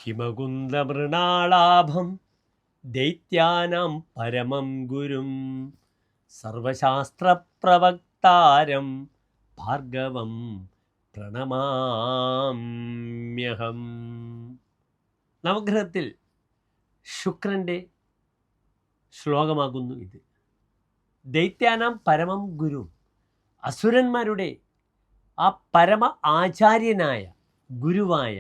ഹിമകുന്ദമൃണാളാഭം ദൈത്യാനാം പരമം ഗുരും സർവശാസ്ത്രപ്രവക്താരം ഭാർഗവം പ്രണമാമ്യഹം. നവഗ്രഹത്തിൽ ശുക്രൻ്റെ ശ്ലോകമാകുന്നു ഇത്. ദൈത്യാനാം പരമം ഗുരു, അസുരന്മാരുടെ ആ പരമ ആചാര്യനായ ഗുരുവായ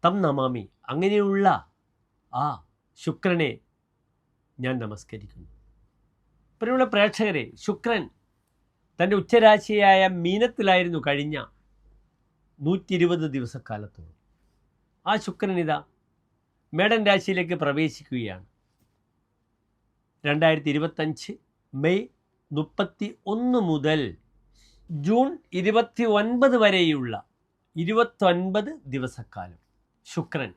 തം നമാമി, അങ്ങനെയുള്ള ആ ശുക്രനെ ഞാൻ നമസ്കരിക്കുന്നു. പ്രിയമുള്ള പ്രേക്ഷകരെ, ശുക്രൻ തൻ്റെ ഉച്ചരാശിയായ മീനത്തിലായിരുന്നു കഴിഞ്ഞ 120 ദിവസക്കാലത്തോളം. ആ ശുക്രൻ ഇതാ മേടൻ രാശിയിലേക്ക് പ്രവേശിക്കുകയാണ്. 2025 മെയ് 31 മുതൽ ജൂൺ 29 വരെയുള്ള 29 ദിവസക്കാലം ശുക്രൻ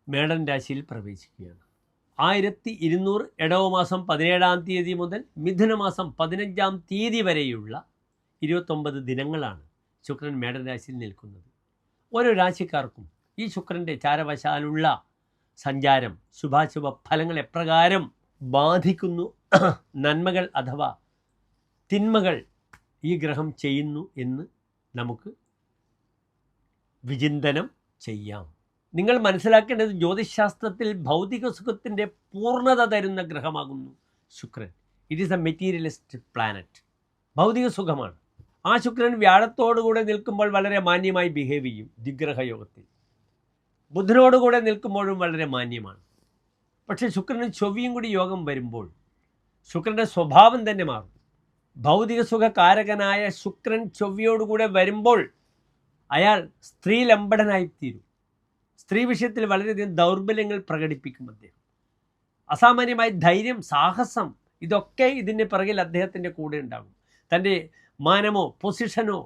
മേടൻ രാശിയിൽ പ്രവേശിക്കുകയാണ്. 1200 ഇടവമാസം 17-ാം തീയതി മുതൽ മിഥുനമാസം 15-ാം തീയതി വരെയുള്ള 29 ദിനങ്ങളാണ് ശുക്രൻ മേടൻ രാശിയിൽ നിൽക്കുന്നത്. ഓരോ രാശിക്കാർക്കും ഈ ശുക്രൻ്റെ ചാരവശാലുള്ള സഞ്ചാരം ശുഭാശുഭ ഫലങ്ങൾ എപ്രകാരം ബാധിക്കുന്നു, നന്മകൾ അഥവാ തിന്മകൾ ഈ ഗ്രഹം ചെയ്യുന്നു എന്ന് നമുക്ക് വിചിന്തനം ചെയ്യാം. നിങ്ങൾ മനസ്സിലാക്കേണ്ടത്, ജ്യോതിശാസ്ത്രത്തിൽ ഭൗതിക സുഖത്തിൻ്റെ പൂർണ്ണത തരുന്ന ഗ്രഹമാകുന്നു ശുക്രൻ. It is A materialist planet. ഭൗതിക സുഖമാണ്. ആ ശുക്രൻ വ്യാഴത്തോടുകൂടെ നിൽക്കുമ്പോൾ വളരെ മാന്യമായി ബിഹേവ് ചെയ്യും ദിഗ്രഹയോഗത്തിൽ. ബുധനോടുകൂടെ നിൽക്കുമ്പോഴും വളരെ മാന്യമാണ്. പക്ഷേ ശുക്രനും ചൊവ്വയും കൂടി യോഗം വരുമ്പോൾ ശുക്രൻ്റെ സ്വഭാവം തന്നെ മാറും. ഭൗതിക സുഖകാരകനായ ശുക്രൻ ചൊവ്വയോടുകൂടെ വരുമ്പോൾ അയാൾ സ്ത്രീലമ്പടനായിത്തീരും. സ്ത്രീ വിഷയത്തിൽ വളരെയധികം ദൗർബല്യങ്ങൾ പ്രകടിപ്പിക്കും അദ്ദേഹം. അസാമാന്യമായ ധൈര്യം, സാഹസം, ഇതൊക്കെ ഇതിൻ്റെ പിറകിൽ അദ്ദേഹത്തിൻ്റെ കൂടെ ഉണ്ടാകും. തൻ്റെ മാനമോ പൊസിഷനോ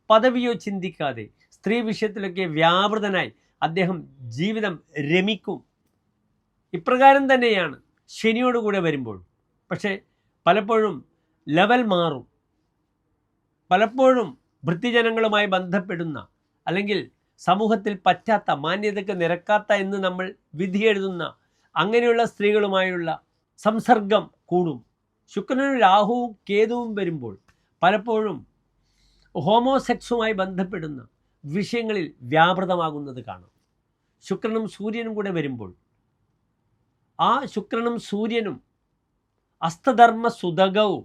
പദവിയോ ചിന്തിക്കാതെ സ്ത്രീ വിഷയത്തിലൊക്കെ വ്യാപൃതനായി അദ്ദേഹം ജീവിതം രമിക്കും. ഇപ്രകാരം തന്നെയാണ് ശനിയോടുകൂടെ വരുമ്പോൾ. പക്ഷേ പലപ്പോഴും ലെവൽ മാറും. പലപ്പോഴും വൃത്തിജനങ്ങളുമായി ബന്ധപ്പെടുന്ന, അല്ലെങ്കിൽ സമൂഹത്തിൽ പറ്റാത്ത, മാന്യതയ്ക്ക് നിരക്കാത്ത എന്ന് നമ്മൾ വിധിയെഴുതുന്ന അങ്ങനെയുള്ള സ്ത്രീകളുമായുള്ള സംസർഗം കൂടും. ശുക്രനും രാഹുവും കേതുവും വരുമ്പോൾ പലപ്പോഴും ഹോമോസെക്സുമായി ബന്ധപ്പെടുന്ന വിഷയങ്ങളിൽ വ്യാപൃതമാകുന്നത് കാണാം. ശുക്രനും സൂര്യനും കൂടെ വരുമ്പോൾ ആ ശുക്രനും സൂര്യനും അസ്തധർമ്മ സുതകവും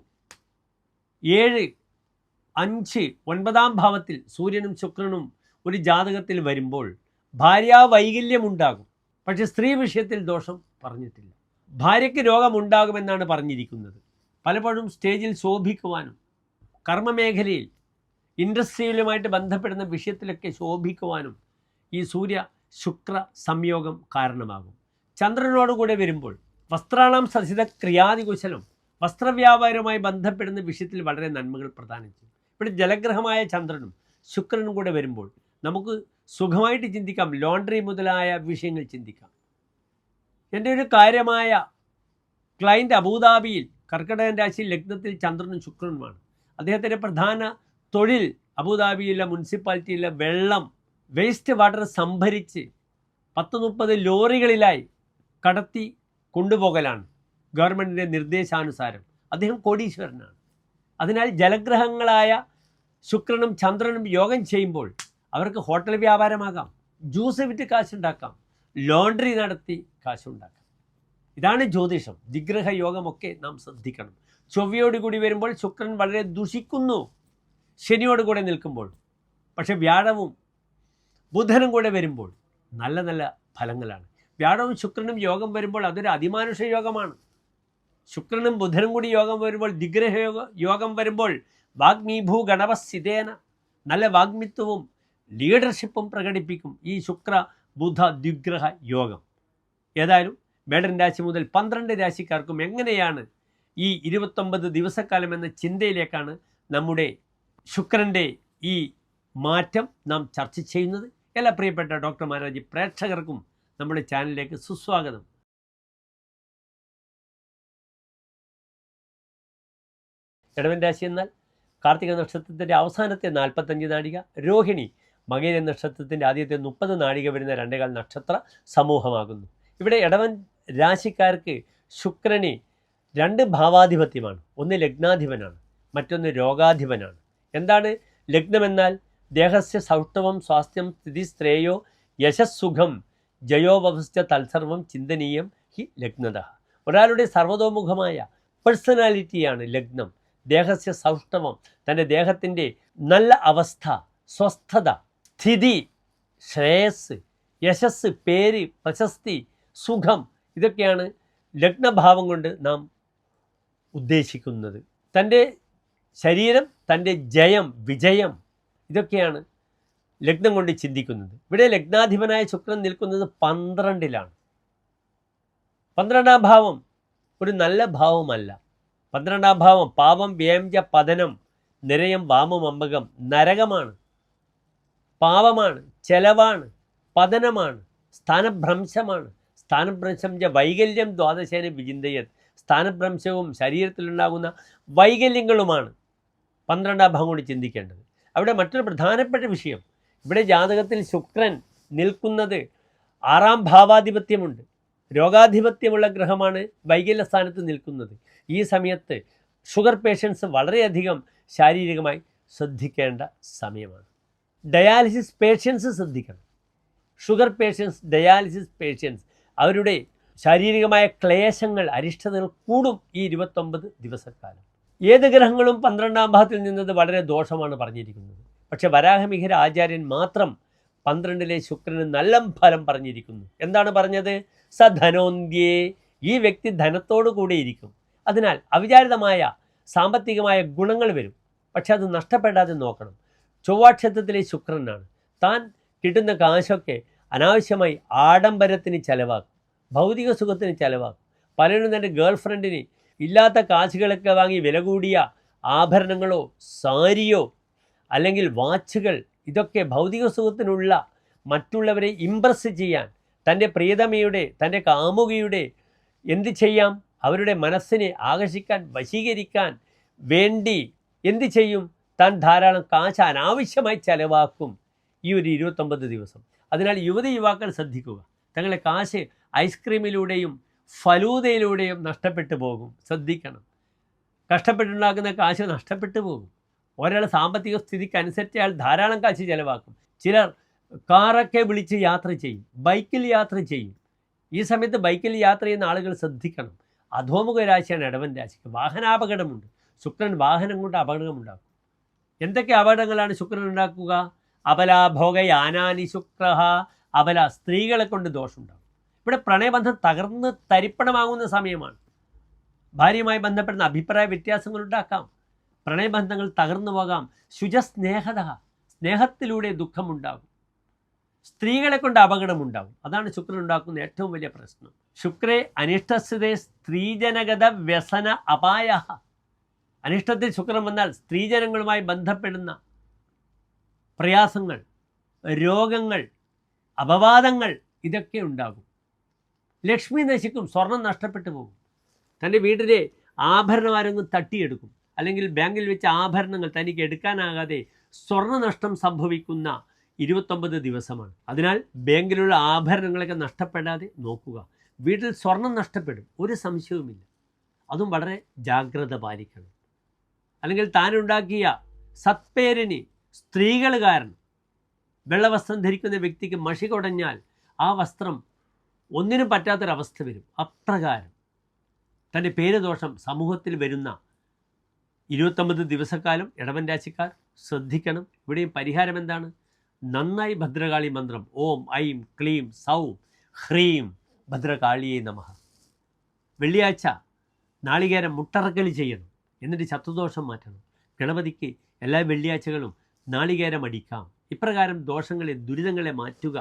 7, 5, 9-ാം ഭാവത്തിൽ സൂര്യനും ശുക്രനും ഒരു ജാതകത്തിൽ വരുമ്പോൾ ഭാര്യാവൈകല്യമുണ്ടാകും. പക്ഷെ സ്ത്രീ വിഷയത്തിൽ ദോഷം പറഞ്ഞിട്ടില്ല. ഭാര്യയ്ക്ക് രോഗമുണ്ടാകുമെന്നാണ് പറഞ്ഞിരിക്കുന്നത്. പലപ്പോഴും സ്റ്റേജിൽ ശോഭിക്കുവാനും കർമ്മമേഖലയിൽ ഇൻഡസ്ട്രിയിലുമായിട്ട് ബന്ധപ്പെടുന്ന വിഷയത്തിലൊക്കെ ശോഭിക്കുവാനും ഈ സൂര്യ ശുക്ര സംയോഗം കാരണമാകും. ചന്ദ്രനോടുകൂടെ വരുമ്പോൾ വസ്ത്രാണാം സസിത ക്രിയാതികുശലം, വസ്ത്രവ്യാപാരവുമായി ബന്ധപ്പെടുന്ന വിഷയത്തിൽ വളരെ നന്മകൾ പ്രദാനം ചെയ്യും. ഇവിടെ ജലഗ്രഹമായ ചന്ദ്രനും ശുക്രനും കൂടെ വരുമ്പോൾ നമുക്ക് സുഖമായിട്ട് ചിന്തിക്കാം. ലോണ്ടറി മുതലായ വിഷയങ്ങൾ ചിന്തിക്കാം. എൻ്റെ ഒരു കാര്യമായ ക്ലയൻറ്റ് അബുദാബിയിൽ കർക്കിടകൻ രാശിയിൽ ലഗ്നത്തിൽ ചന്ദ്രനും ശുക്രനുമാണ്. അദ്ദേഹത്തിൻ്റെ പ്രധാന തൊഴിൽ അബുദാബിയിലെ മുനിസിപ്പാലിറ്റിയിലെ വെള്ളം, വേസ്റ്റ് വാട്ടർ സംഭരിച്ച് 10-30 ലോറികളിലായി കടത്തി കൊണ്ടുപോകലാണ് ഗവൺമെൻറ്റിൻ്റെ നിർദ്ദേശാനുസാരം. അദ്ദേഹം കോടീശ്വരനാണ്. അതിനാൽ ജലഗ്രഹങ്ങളായ ശുക്രനും ചന്ദ്രനും യോഗം ചെയ്യുമ്പോൾ അവർക്ക് ഹോട്ടൽ വ്യാപാരമാകാം, ജ്യൂസ് വിറ്റ് കാശുണ്ടാക്കാം, ലോണ്ടറി നടത്തി കാശുണ്ടാക്കാം. ഇതാണ് ജ്യോതിഷം. ദിഗ്രഹ യോഗമൊക്കെ നാം ശ്രദ്ധിക്കണം. ചൊവ്വയോടുകൂടി വരുമ്പോൾ ശുക്രൻ വളരെ ദുഷിക്കുന്നു ശനിയോടുകൂടെ നിൽക്കുമ്പോൾ. പക്ഷെ വ്യാഴവും ബുധനും കൂടെ വരുമ്പോൾ നല്ല നല്ല ഫലങ്ങളാണ്. വ്യാഴവും ശുക്രനും യോഗം വരുമ്പോൾ അതൊരു അതിമാനുഷ യോഗമാണ്. ശുക്രനും ബുധനും കൂടി യോഗം വരുമ്പോൾ, ദിഗ്രഹ യോഗം വരുമ്പോൾ വാഗ്മീഭൂ ഗണപസ്ഥിതേന, നല്ല വാഗ്മിത്വവും ലീഡർഷിപ്പും പ്രകടിപ്പിക്കും ഈ ശുക്ര ബുധ ദിഗ്രഹ യോഗം. ഏതായാലും മേടൻ രാശി മുതൽ 12 രാശിക്കാർക്കും എങ്ങനെയാണ് ഈ 29 ദിവസക്കാലം എന്ന ചിന്തയിലേക്കാണ് നമ്മുടെ ശുക്രൻ്റെ ഈ മാറ്റം നാം ചർച്ച ചെയ്യുന്നത്. എല്ലാ പ്രിയപ്പെട്ട ഡോക്ടർ മാരാജി പ്രേക്ഷകർക്കും നമ്മുടെ ചാനലിലേക്ക് സുസ്വാഗതം. ഇടവൻ രാശി എന്നാൽ കാർത്തിക നക്ഷത്രത്തിൻ്റെ അവസാനത്തെ 45 നാഴിക, രോഹിണി മകയിര നക്ഷത്രത്തിൻ്റെ ആദ്യത്തെ 30 നാഴിക വരുന്ന 2 നക്ഷത്ര സമൂഹമാകുന്നു. ഇവിടെ ഇടവൻ രാശിക്കാർക്ക് ശുക്രന് 2 ഭാവാധിപത്യമാണ്. ഒന്ന് ലഗ്നാധിപനാണ്, മറ്റൊന്ന് രോഗാധിപനാണ്. എന്താണ് ലഗ്നമെന്നാൽ? ദേഹസ്യ സൗഷ്ഠവം സ്വാസ്ഥ്യം സ്ഥിതി ശ്രേയോ യശസ്സുഖം ജയോവസ്ഥ തത്സർവം ചിന്തനീയം ഹി ലഗ്നത. ഒരാളുടെ സർവതോമുഖമായ പേഴ്സണാലിറ്റിയാണ് ലഗ്നം. ദേഹസ്യ സൗഷ്ഠവം, തൻ്റെ ദേഹത്തിൻ്റെ നല്ല അവസ്ഥ, സ്വസ്ഥത, സ്ഥിതി, ശ്രേയസ്, യശസ്, പേര്, പ്രശസ്തി, സുഖം, ഇതൊക്കെയാണ് ലഗ്നഭാവം കൊണ്ട് നാം ഉദ്ദേശിക്കുന്നത്. തൻ്റെ ശരീരം, തൻ്റെ ജയം, വിജയം, ഇതൊക്കെയാണ് ലഗ്നം കൊണ്ട് ചിന്തിക്കുന്നത്. ഇവിടെ ലഗ്നാധിപനായ ശുക്രൻ നിൽക്കുന്നത് 12ലാണ്. 12ാം ഭാവം ഒരു നല്ല ഭാവമല്ല. 12ാം ഭാവം പാപം, വ്യയം, പതനം, നിരയം, വാമം, അമ്പകം, നരകമാണ്, പാപമാണ്, ചെലവാണ്, പതനമാണ്, സ്ഥാനഭ്രംശമാണ്. സ്ഥാനഭ്രംശം വൈകല്യം ദ്വാദശേന വിചിന്തയത്. സ്ഥാനഭ്രംശവും ശരീരത്തിലുണ്ടാകുന്ന വൈകല്യങ്ങളുമാണ് 12ാം ഭാവം കൊണ്ട് ചിന്തിക്കേണ്ടത്. അവിടെ മറ്റൊരു പ്രധാനപ്പെട്ട വിഷയം, ഇവിടെ ജാതകത്തിൽ ശുക്രൻ നിൽക്കുന്നത് 6ാം ഭാവാധിപത്യമുണ്ട്. രോഗാധിപത്യമുള്ള ഗ്രഹമാണ് വൈകല്യ സ്ഥാനത്ത് നിൽക്കുന്നത്. ഈ സമയത്ത് ഷുഗർ പേഷ്യൻസ് വളരെയധികം ശാരീരികമായി ശ്രദ്ധിക്കേണ്ട സമയമാണ്. ഡയാലിസിസ് പേഷ്യൻസ് ശ്രദ്ധിക്കണം. ഷുഗർ പേഷ്യൻസ്, ഡയാലിസിസ് പേഷ്യൻസ്, അവരുടെ ശാരീരികമായ ക്ലേശങ്ങൾ, അരിഷ്ടതകൾ കൂടും ഈ 29 ദിവസക്കാലം. ഏത് ഗ്രഹങ്ങളും 12ാം ഭാവത്തിൽ നിന്നത് വളരെ ദോഷമാണ് പറഞ്ഞിരിക്കുന്നത്. പക്ഷെ വരാഹമിഹിര ആചാര്യൻ മാത്രം 12ലെ ശുക്രന് നല്ല ഫലം പറഞ്ഞിരിക്കുന്നു. എന്താണ് പറഞ്ഞത്? സധനോന്ത്യേ, ഈ വ്യക്തി ധനത്തോടു കൂടെ ഇരിക്കും. അതിനാൽ അവിചാരിതമായ സാമ്പത്തികമായ ഗുണങ്ങൾ വരും, പക്ഷെ അത് നഷ്ടപ്പെടാതെ നോക്കണം. ചൊവ്വാക്ഷേത്രത്തിലെ ശുക്രനാണ്. താൻ കിട്ടുന്ന കാശൊക്കെ അനാവശ്യമായി ആഡംബരത്തിന് ചിലവാക്കും, ഭൗതിക സുഖത്തിന് ചിലവാക്കും. പലരും തൻ്റെ ഗേൾ ഫ്രണ്ടിന് ഇല്ലാത്ത കാശുകളൊക്കെ വാങ്ങി വില കൂടിയ ആഭരണങ്ങളോ സാരിയോ അല്ലെങ്കിൽ വാച്ചുകൾ, ഇതൊക്കെ ഭൗതിക സുഖത്തിനുള്ള, മറ്റുള്ളവരെ ഇംപ്രസ് ചെയ്യാൻ, തൻ്റെ പ്രിയതമയുടെ, തൻ്റെ കാമുകിയുടെ എന്ത് ചെയ്യാം, അവരുടെ മനസ്സിനെ ആകർഷിക്കാൻ, വശീകരിക്കാൻ വേണ്ടി എന്ത് ചെയ്യും? താൻ ധാരാളം കാശ് അനാവശ്യമായി ചെലവാക്കും ഈ ഒരു 29 ദിവസം. അതിനാൽ യുവതി യുവാക്കൾ ശ്രദ്ധിക്കുക. തങ്ങളുടെ കാശ് ഐസ്ക്രീമിലൂടെയും ഫലൂദയിലൂടെയും നഷ്ടപ്പെട്ടു പോകും. ശ്രദ്ധിക്കണം. കഷ്ടപ്പെട്ടുണ്ടാക്കുന്ന കാശ് നഷ്ടപ്പെട്ടു പോകും. ഒരാൾ സാമ്പത്തിക സ്ഥിതിക്ക് അനുസരിച്ച് അയാൾ ധാരാളം കാശ് ചിലവാക്കും. ചിലർ കാറൊക്കെ വിളിച്ച് യാത്ര ചെയ്യും, ബൈക്കിൽ യാത്ര ചെയ്യും. ഈ സമയത്ത് ബൈക്കിൽ യാത്ര ചെയ്യുന്ന ആളുകൾ ശ്രദ്ധിക്കണം. അധോമുഖ രാശിയാണ് ഇടവൻ രാശിക്ക്. വാഹനാപകടമുണ്ട്. ശുക്രൻ വാഹനം കൊണ്ട് അപകടമുണ്ടാക്കും. എന്തൊക്കെ അപകടങ്ങളാണ് ശുക്രൻ ഉണ്ടാക്കുക? അബലാഭോഗയാനാനി ശുക്രഹ. അബല, സ്ത്രീകളെ കൊണ്ട് ദോഷമുണ്ടാകും. ഇവിടെ പ്രണയബന്ധം തകർന്ന് തരിപ്പണമാകുന്ന സമയമാണ്. ഭാര്യയുമായി ബന്ധപ്പെടുന്ന അഭിപ്രായ വ്യത്യാസങ്ങളുണ്ടാക്കാം, പ്രണയബന്ധങ്ങൾ തകർന്നു പോകാം. ശുചസ്നേഹത, സ്നേഹത്തിലൂടെ ദുഃഖമുണ്ടാകും. സ്ത്രീകളെ കൊണ്ട് അപകടമുണ്ടാകും. അതാണ് ശുക്രൻ ഉണ്ടാക്കുന്ന ഏറ്റവും വലിയ പ്രശ്നം. ശുക്രേ അനിഷ്ടസ്ഥിതേ സ്ത്രീജനഗത വ്യസന അപായ. അനിഷ്ടത്തിൽ ശുക്രൻ വന്നാൽ സ്ത്രീജനങ്ങളുമായി ബന്ധപ്പെടുന്ന പ്രയാസങ്ങൾ, രോഗങ്ങൾ, അപവാദങ്ങൾ, ഇതൊക്കെ ഉണ്ടാകും. ലക്ഷ്മി നശിക്കും, സ്വർണം നഷ്ടപ്പെട്ടു പോകും. തൻ്റെ വീട്ടിലെ ആഭരണം ആരെങ്കിലും തട്ടിയെടുക്കും, അല്ലെങ്കിൽ ബാങ്കിൽ വെച്ച ആഭരണങ്ങൾ തനിക്ക് എടുക്കാനാകാതെ സ്വർണ്ണനഷ്ടം സംഭവിക്കുന്ന 29 ദിവസമാണ്. അതിനാൽ ബാങ്കിലുള്ള ആഭരണങ്ങളൊക്കെ നഷ്ടപ്പെടാതെ നോക്കുക. വീട്ടിൽ സ്വർണം നഷ്ടപ്പെടും, ഒരു സംശയവുമില്ല. അതും വളരെ ജാഗ്രത പാലിക്കണം. അല്ലെങ്കിൽ താനുണ്ടാക്കിയ സത്പേരിന് സ്ത്രീകൾ കാരണം വെള്ളവസ്ത്രം ധരിക്കുന്ന വ്യക്തിക്ക് മഷി കുടഞ്ഞാൽ ആ വസ്ത്രം ഒന്നിനും പറ്റാത്തൊരവസ്ഥ വരും. അപ്രകാരം തൻ്റെ പേരുദോഷം സമൂഹത്തിൽ വരുന്ന 29 ദിവസക്കാലം ഇടവൻ രാശിക്കാർ ശ്രദ്ധിക്കണം. ഇവിടെയും പരിഹാരം എന്താണ്? നന്നായി ഭദ്രകാളി മന്ത്രം ഓം ഐം ക്ലീം സൗം ഹ്രീം ഭദ്രകാളിയെ നമഃ. വെള്ളിയാഴ്ച നാളികേരം മുട്ടറക്കൽ ചെയ്യണം. എന്നിട്ട് ശത്രുദോഷം മാറ്റണം. ഗണപതിക്ക് എല്ലാ വെള്ളിയാഴ്ചകളും നാളികേരം അടിക്കാം. ഇപ്രകാരം ദോഷങ്ങളെ, ദുരിതങ്ങളെ മാറ്റുക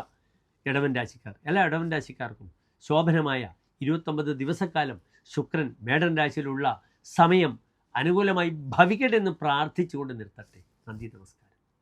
ഇടവൻ രാശിക്കാർ. എല്ലാ ഇടവൻ രാശിക്കാർക്കും ശോഭനമായ 29 ദിവസക്കാലം ശുക്രൻ മേടൻ രാശിയിലുള്ള സമയം അനുകൂലമായി ഭവിക്കട്ടെ എന്ന് പ്രാർത്ഥിച്ചുകൊണ്ട് നിർത്തട്ടെ. നന്ദി, നമസ്കാരം.